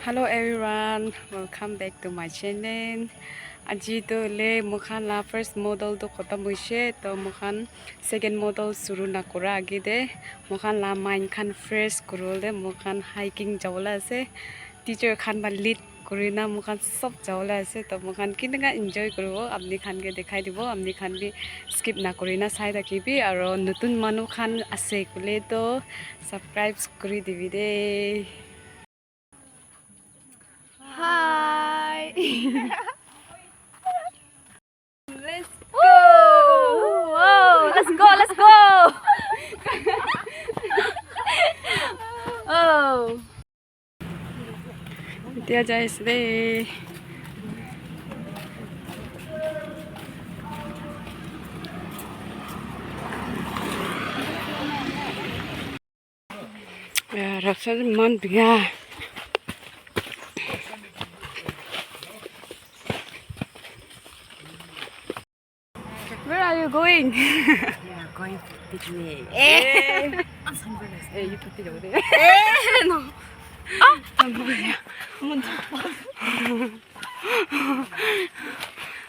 Hello everyone, welcome back to my channel. Aji to le mukhan la first model to khatam hoise to mukhan second model suru na kora agi de mukhan la mind khan fresh kurole mukhan hiking jawla ase teacher khan ba lead kurina mukhan sob jawla ase to mukhan kinga enjoy koribo apni khan ke dekhai dibo apni khan bi skip na korina sai rakibi aro nutun manu khan ase kule to subscribe kori dibi de. Hi. Let's go. Whoa, let's go. Let's go. Oh. Dia jai sde. Ya, rasanya man biya. Where are you going? We are going picnic. Sunglasses. You put it over there. No.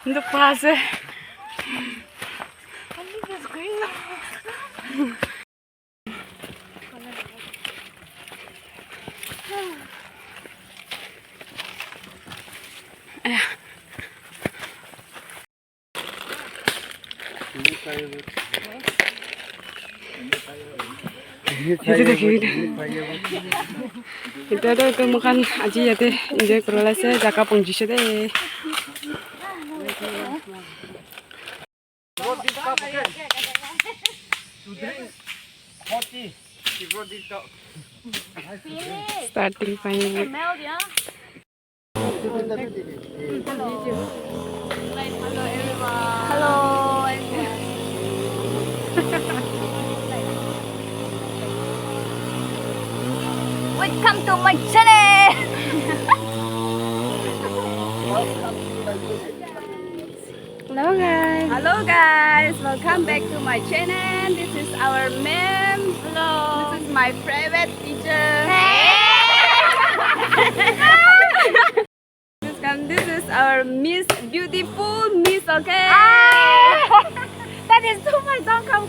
Não passa. Itu dekhin. Itu makan aji ya deh. Enjoy kerola se jaka pungji se deh. Starting firework. Hello. Welcome to my channel. Hello guys. Hello guys, welcome back to my channel. This is our ma'am. Hello. This is my private teacher. This is our Miss Beautiful Miss. Okay. That is too much. Don't come.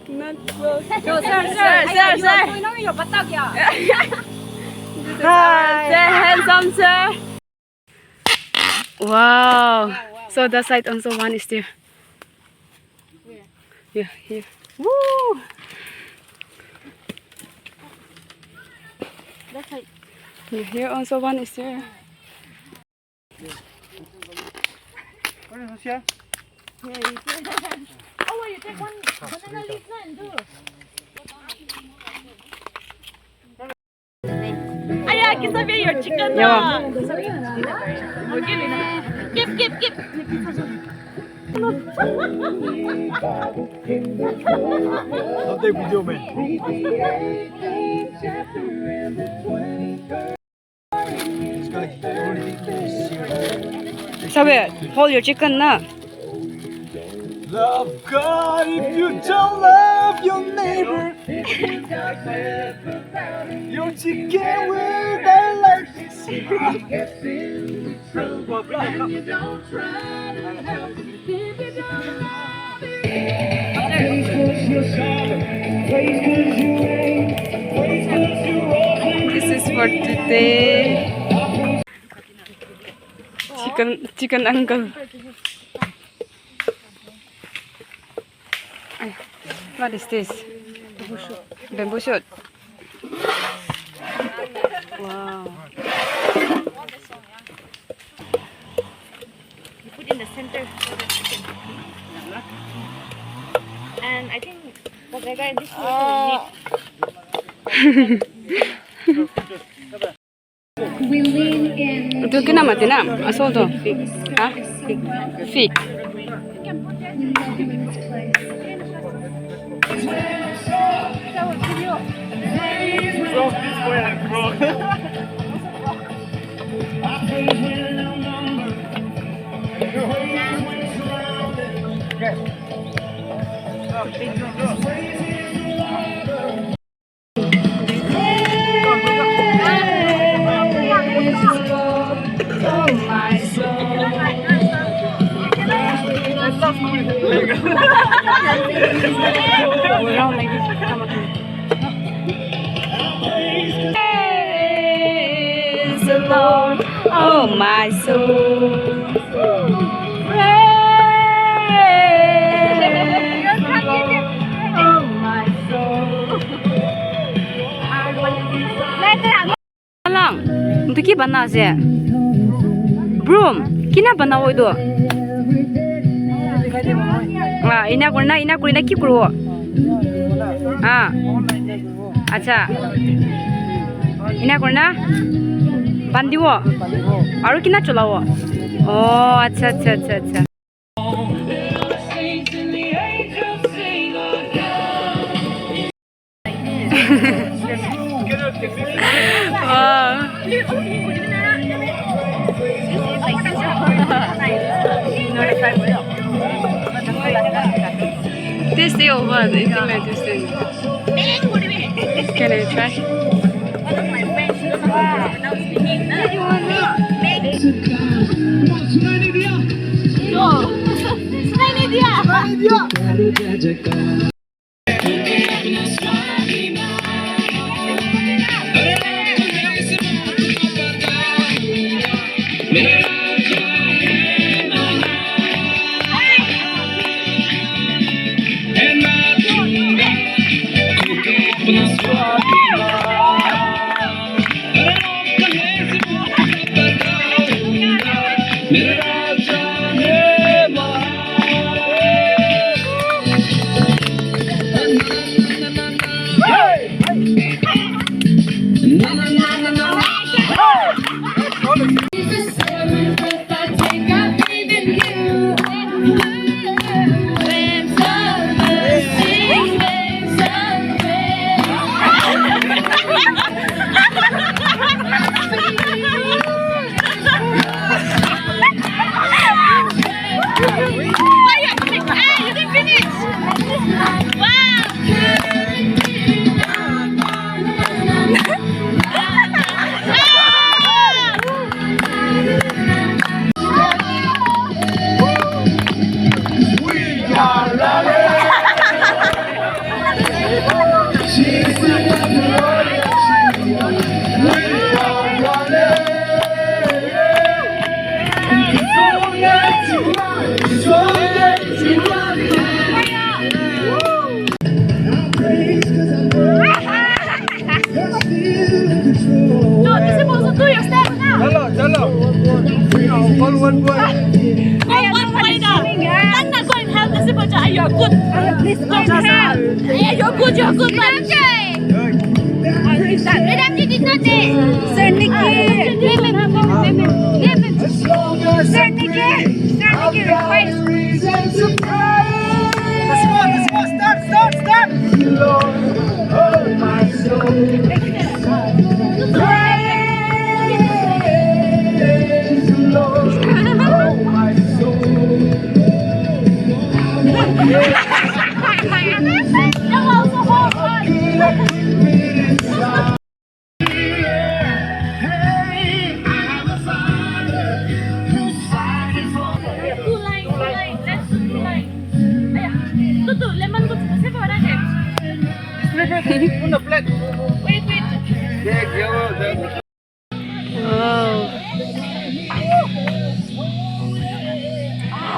Not close. Sir. This is our handsome sir. Wow. So the side also one is there. Yeah, here. Woo. That's right. Yeah, here also one is there. Oh, you take one banana leaf and do. I can serve your chicken. Yeah. Give. Update video man. Sabi, hold your chicken na. Love God if you don't love your neighbor. Your chicken will die like this. This is for today. Chicken uncle. Ay, what is this? Bamboo shoot. Wow. You put in the center for the chicken. And I think the guy in this one we lean in. Ito kinamati na. Aso to. Ha? Fig. Cross this way and cross. Around like this. Come on. Praise the Lord, oh my soul. Praise the Lord, oh my soul. Lang, untuk ki bana je. Broom, kina bana wo itu? Ina kurina ki kuru? Acha. Ina kurina? Bandi wo? Aru kina chola wo? Oh, acha. This is over. It's in my distance. Can I try? You're good. Please go help. Yeah, you're good. You're good. Madam, you did not say. Sir Nikki. Sir Nikki. Request. Let's go. Start. Lord, oh my soul. Praise the Lord, oh my soul.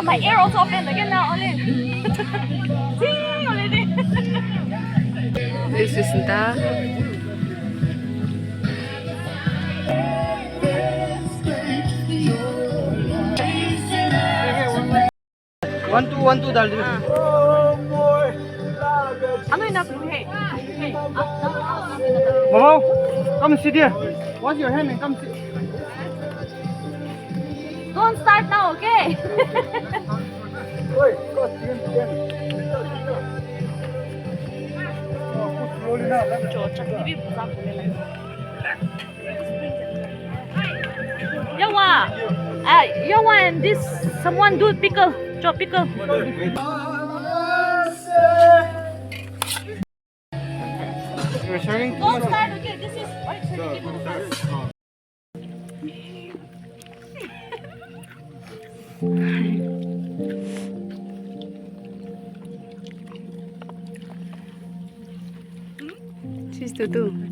My ear also open again now. This is the One, two, डाल दो. Mama, come sit here. Wash your hand and come sit. Don't start now, okay? Oi, go sit. Put slowly now. Yawa and this someone do pickle. Chop pickle. You're sharing. Don't start, okay? This is to do.